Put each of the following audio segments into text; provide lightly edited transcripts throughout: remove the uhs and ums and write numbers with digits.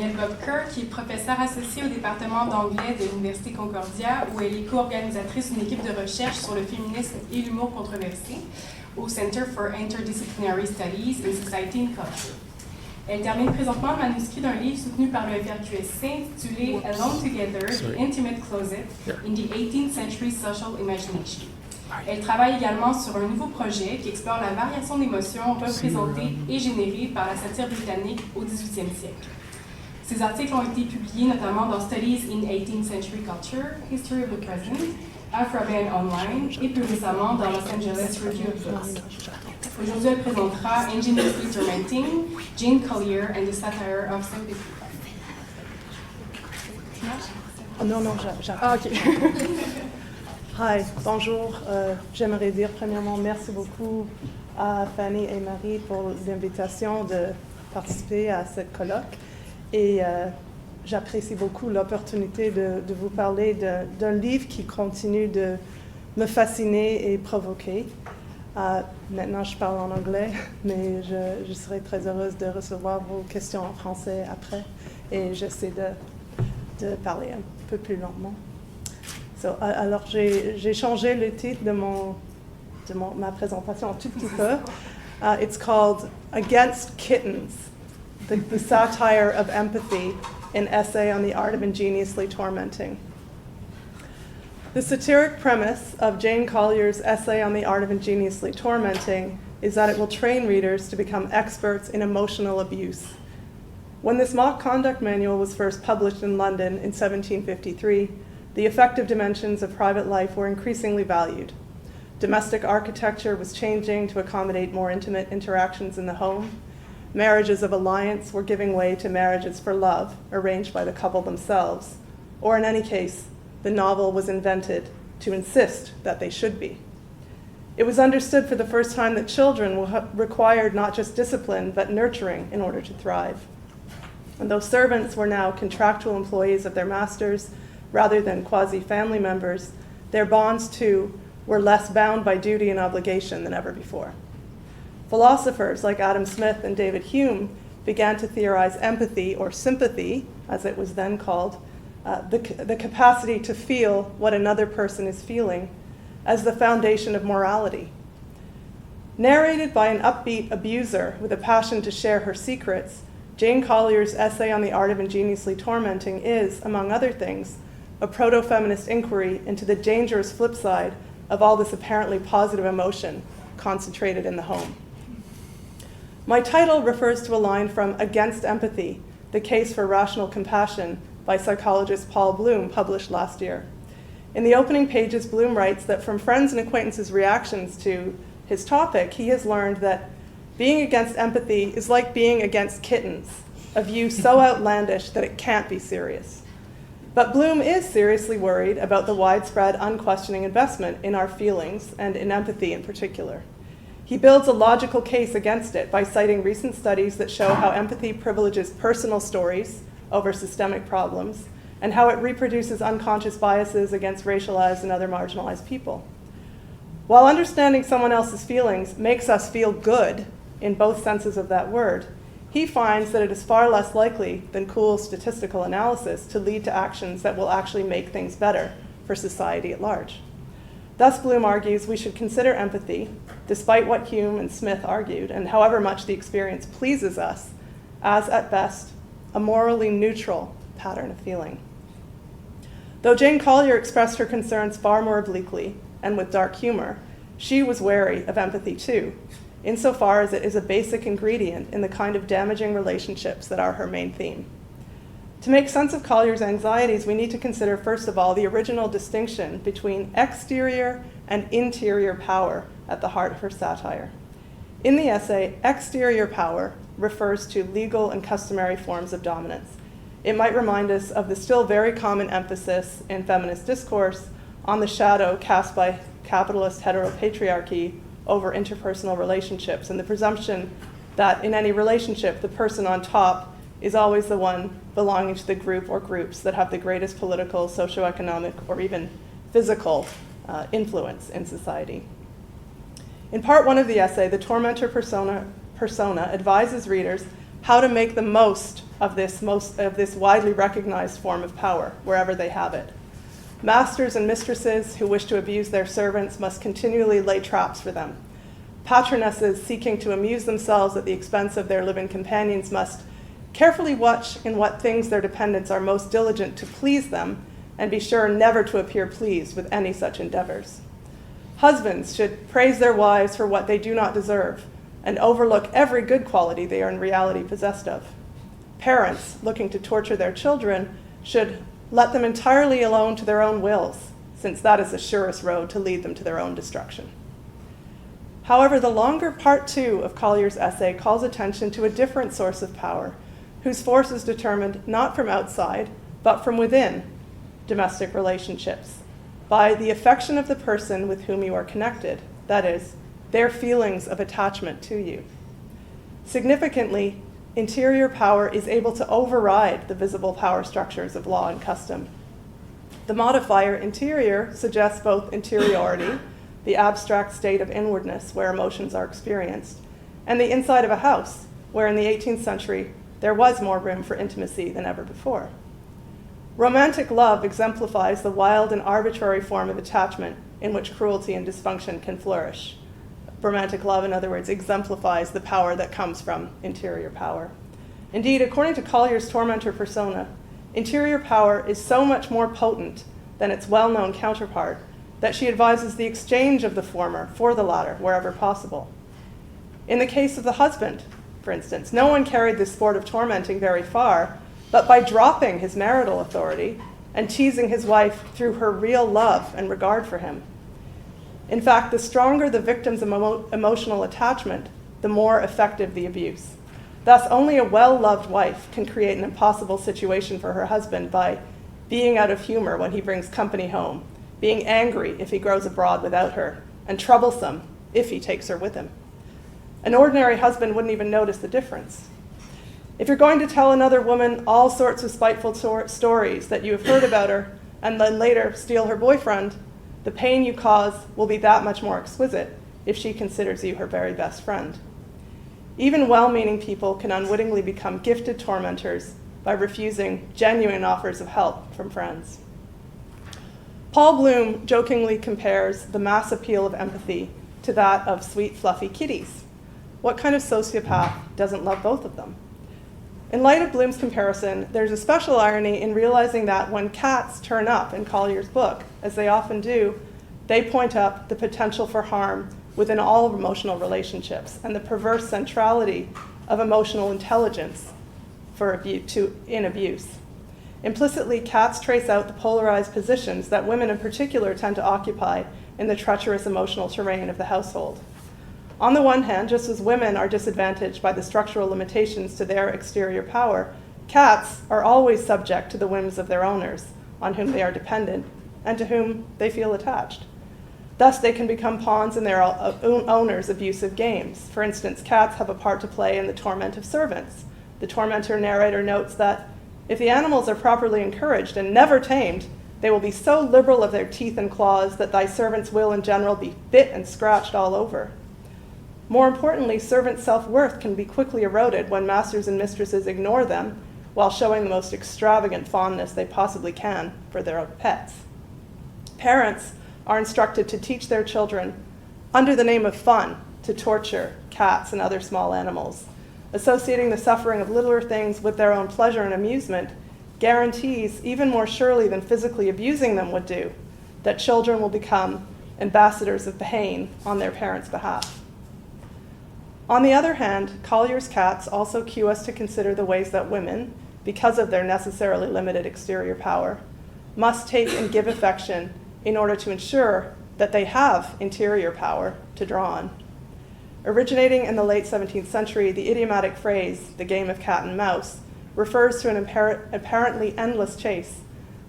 Danielle Bobker, qui est professeure associée au département d'anglais de l'Université Concordia, où elle est co-organisatrice d'une équipe de recherche sur le féminisme et l'humour controversé au Center for Interdisciplinary Studies in Society and Culture. Elle termine présentement le manuscrit d'un livre soutenu par le FRQSC intitulé Alone Together, The Intimate Closet in the 18th Century Social Imagination. Elle travaille également sur un nouveau projet qui explore la variation d'émotions représentées et générées par la satire britannique au 18e siècle. Ces articles ont été publiés notamment dans Studies in 18th Century Culture, History of the Present, Afro-American Online et plus récemment dans Los Angeles Review of Books. Aujourd'hui, elle présentera Ingeniously Tormenting, Jane Collier and the Satire of Sympathy. Oh, non, j'arrête. Ah, OK. Hi, bonjour. J'aimerais dire premièrement merci beaucoup à Fanny et Marie pour l'invitation de participer à cette colloque. Et j'apprécie beaucoup l'opportunité de vous parler d'un livre qui continue de me fasciner et provoquer. Maintenant, je parle en anglais, mais je serai très heureuse de recevoir vos questions en français après. Et j'essaie de parler un peu plus lentement. Alors, j'ai changé le titre de ma présentation un tout petit peu. It's called Against Kittens, the Satire of Empathy, an essay on the art of ingeniously tormenting. The satiric premise of Jane Collier's essay on the art of ingeniously tormenting is that it will train readers to become experts in emotional abuse. When this mock conduct manual was first published in London in 1753, the affective dimensions of private life were increasingly valued. Domestic architecture was changing to accommodate more intimate interactions in the home. Marriages of alliance were giving way to marriages for love, arranged by the couple themselves, or in any case, the novel was invented to insist that they should be. It was understood for the first time that children required not just discipline, but nurturing in order to thrive. And though servants were now contractual employees of their masters, rather than quasi-family members, their bonds, too, were less bound by duty and obligation than ever before. Philosophers like Adam Smith and David Hume began to theorize empathy, or sympathy, as it was then called, the capacity to feel what another person is feeling, as the foundation of morality. Narrated by an upbeat abuser with a passion to share her secrets, Jane Collier's essay on the art of ingeniously tormenting is, among other things, a proto-feminist inquiry into the dangerous flip side of all this apparently positive emotion concentrated in the home. My title refers to a line from Against Empathy, The Case for Rational Compassion by psychologist Paul Bloom, published last year. In the opening pages, Bloom writes that from friends and acquaintances' reactions to his topic, he has learned that being against empathy is like being against kittens, a view so outlandish that it can't be serious. But Bloom is seriously worried about the widespread unquestioning investment in our feelings, and in empathy in particular. He builds a logical case against it by citing recent studies that show how empathy privileges personal stories over systemic problems, and how it reproduces unconscious biases against racialized and other marginalized people. While understanding someone else's feelings makes us feel good in both senses of that word, he finds that it is far less likely than cool statistical analysis to lead to actions that will actually make things better for society at large. Thus, Bloom argues we should consider empathy, despite what Hume and Smith argued, and however much the experience pleases us, as at best a morally neutral pattern of feeling. Though Jane Collier expressed her concerns far more obliquely and with dark humor, she was wary of empathy too, insofar as it is a basic ingredient in the kind of damaging relationships that are her main theme. To make sense of Collier's anxieties, we need to consider, first of all, the original distinction between exterior and interior power at the heart of her satire. In the essay, exterior power refers to legal and customary forms of dominance. It might remind us of the still very common emphasis in feminist discourse on the shadow cast by capitalist heteropatriarchy over interpersonal relationships, and the presumption that in any relationship, the person on top is always the one belonging to the group or groups that have the greatest political, socioeconomic, or even physical influence in society. In part one of the essay, the tormentor persona advises readers how to make the most of this widely recognized form of power, wherever they have it. Masters and mistresses who wish to abuse their servants must continually lay traps for them. Patronesses seeking to amuse themselves at the expense of their living companions must carefully watch in what things their dependents are most diligent to please them, and be sure never to appear pleased with any such endeavors. Husbands should praise their wives for what they do not deserve, and overlook every good quality they are in reality possessed of. Parents looking to torture their children should let them entirely alone to their own wills, since that is the surest road to lead them to their own destruction. However, the longer part 2 of Collier's essay calls attention to a different source of power, whose force is determined not from outside, but from within domestic relationships, by the affection of the person with whom you are connected, that is, their feelings of attachment to you. Significantly, interior power is able to override the visible power structures of law and custom. The modifier interior suggests both interiority, the abstract state of inwardness where emotions are experienced, and the inside of a house, where in the 18th century there was more room for intimacy than ever before. Romantic love exemplifies the wild and arbitrary form of attachment in which cruelty and dysfunction can flourish. Romantic love, in other words, exemplifies the power that comes from interior power. Indeed, according to Collier's tormentor persona, interior power is so much more potent than its well-known counterpart that she advises the exchange of the former for the latter wherever possible. In the case of the husband, for instance, no one carried this sport of tormenting very far, but by dropping his marital authority and teasing his wife through her real love and regard for him. In fact, the stronger the victim's emotional attachment, the more effective the abuse. Thus, only a well-loved wife can create an impossible situation for her husband by being out of humor when he brings company home, being angry if he goes abroad without her, and troublesome if he takes her with him. An ordinary husband wouldn't even notice the difference. If you're going to tell another woman all sorts of spiteful stories that you have heard about her, and then later steal her boyfriend, the pain you cause will be that much more exquisite if she considers you her very best friend. Even well-meaning people can unwittingly become gifted tormentors by refusing genuine offers of help from friends. Paul Bloom jokingly compares the mass appeal of empathy to that of sweet, fluffy kitties. What kind of sociopath doesn't love both of them? In light of Bloom's comparison, there's a special irony in realizing that when cats turn up in Collier's book, as they often do, they point up the potential for harm within all emotional relationships and the perverse centrality of emotional intelligence in abuse. Implicitly, cats trace out the polarized positions that women in particular tend to occupy in the treacherous emotional terrain of the household. On the one hand, just as women are disadvantaged by the structural limitations to their exterior power, cats are always subject to the whims of their owners, on whom they are dependent, and to whom they feel attached. Thus, they can become pawns in their own owners' abusive games. For instance, cats have a part to play in the torment of servants. The tormentor narrator notes that if the animals are properly encouraged and never tamed, they will be so liberal of their teeth and claws that thy servants will in general be bit and scratched all over. More importantly, servants' self-worth can be quickly eroded when masters and mistresses ignore them while showing the most extravagant fondness they possibly can for their own pets. Parents are instructed to teach their children, under the name of fun, to torture cats and other small animals. Associating the suffering of littler things with their own pleasure and amusement guarantees, even more surely than physically abusing them would do, that children will become ambassadors of pain on their parents' behalf. On the other hand, Collier's cats also cue us to consider the ways that women, because of their necessarily limited exterior power, must take and give affection in order to ensure that they have interior power to draw on. Originating in the late 17th century, the idiomatic phrase, the game of cat and mouse, refers to an apparently endless chase.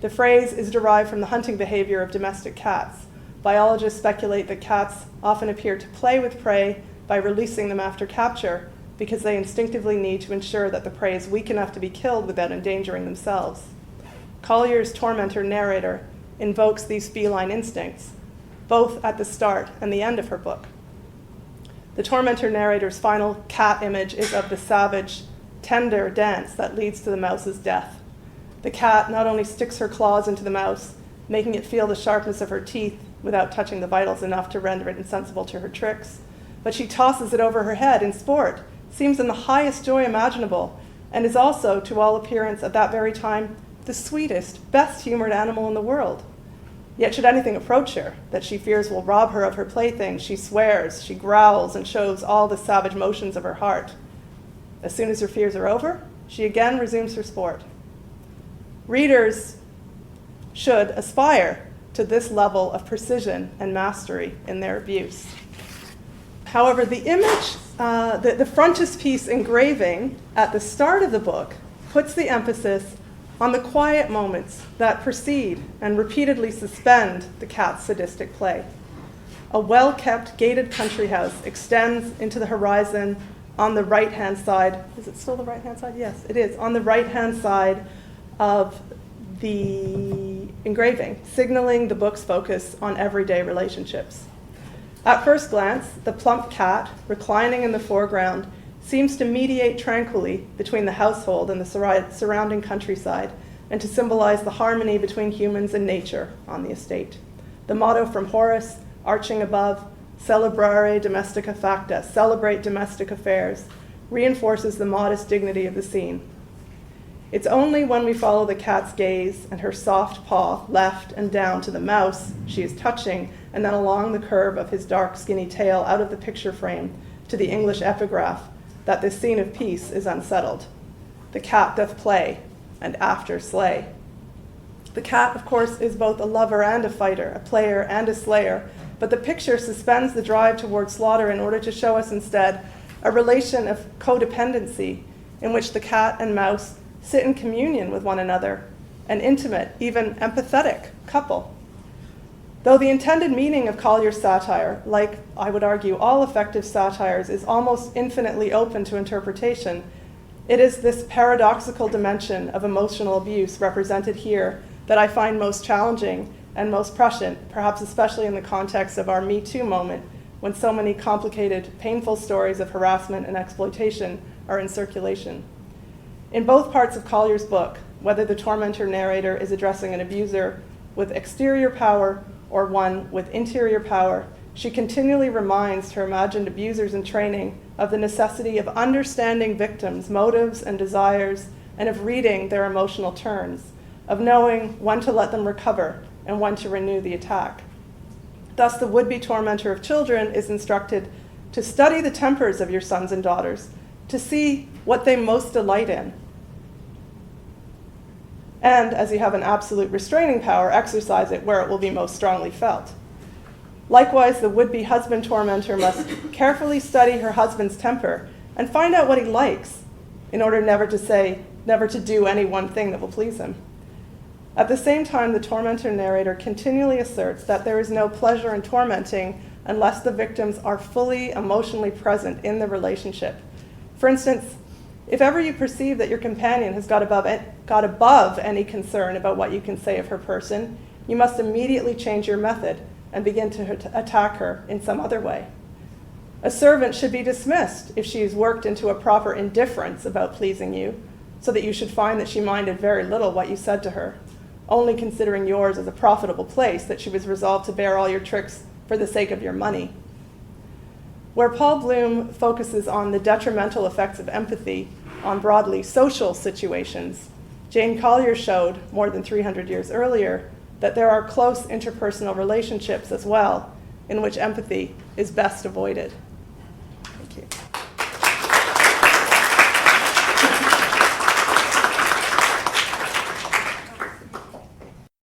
The phrase is derived from the hunting behavior of domestic cats. Biologists speculate that cats often appear to play with prey by releasing them after capture because they instinctively need to ensure that the prey is weak enough to be killed without endangering themselves. Collier's tormentor narrator invokes these feline instincts, both at the start and the end of her book. The tormentor narrator's final cat image is of the savage, tender dance that leads to the mouse's death. The cat not only sticks her claws into the mouse, making it feel the sharpness of her teeth without touching the vitals enough to render it insensible to her tricks, but she tosses it over her head in sport, seems in the highest joy imaginable, and is also, to all appearance at that very time, the sweetest, best-humored animal in the world. Yet should anything approach her that she fears will rob her of her plaything, she swears, she growls, and shows all the savage motions of her heart. As soon as her fears are over, she again resumes her sport. Readers should aspire to this level of precision and mastery in their abuse. However, the image, the frontispiece engraving at the start of the book puts the emphasis on the quiet moments that precede and repeatedly suspend the cat's sadistic play. A well-kept gated country house extends into the horizon on the right-hand side. Is it still the right-hand side? Yes, it is. On the right-hand side of the engraving, signaling the book's focus on everyday relationships. At first glance, the plump cat, reclining in the foreground, seems to mediate tranquilly between the household and the surrounding countryside, and to symbolize the harmony between humans and nature on the estate. The motto from Horace, arching above, celebrare domestica facta, celebrate domestic affairs, reinforces the modest dignity of the scene. It's only when we follow the cat's gaze and her soft paw left and down to the mouse she is touching, and then along the curve of his dark, skinny tail out of the picture frame to the English epigraph, that this scene of peace is unsettled. The cat doth play, and after slay. The cat, of course, is both a lover and a fighter, a player and a slayer, but the picture suspends the drive toward slaughter in order to show us instead a relation of codependency in which the cat and mouse sit in communion with one another, an intimate, even empathetic couple. Though the intended meaning of Collier's satire, like I would argue all effective satires, is almost infinitely open to interpretation, it is this paradoxical dimension of emotional abuse represented here that I find most challenging and most prescient, perhaps especially in the context of our Me Too moment, when so many complicated, painful stories of harassment and exploitation are in circulation. In both parts of Collier's book, whether the tormentor narrator is addressing an abuser with exterior power or one with interior power, she continually reminds her imagined abusers in training of the necessity of understanding victims' motives and desires, and of reading their emotional turns, of knowing when to let them recover and when to renew the attack. Thus, the would-be tormentor of children is instructed to study the tempers of your sons and daughters, to see what they most delight in, and, as you have an absolute restraining power, exercise it where it will be most strongly felt. Likewise, the would-be husband tormentor must carefully study her husband's temper and find out what he likes in order never to do any one thing that will please him. At the same time, the tormentor narrator continually asserts that there is no pleasure in tormenting unless the victims are fully emotionally present in the relationship. For instance, if ever you perceive that your companion has got above any concern about what you can say of her person, you must immediately change your method and begin to attack her in some other way. A servant should be dismissed if she has worked into a proper indifference about pleasing you, so that you should find that she minded very little what you said to her, only considering yours as a profitable place, that she was resolved to bear all your tricks for the sake of your money. Where Paul Bloom focuses on the detrimental effects of empathy on broadly social situations, Jane Collier showed, more than 300 years earlier, that there are close interpersonal relationships as well, in which empathy is best avoided.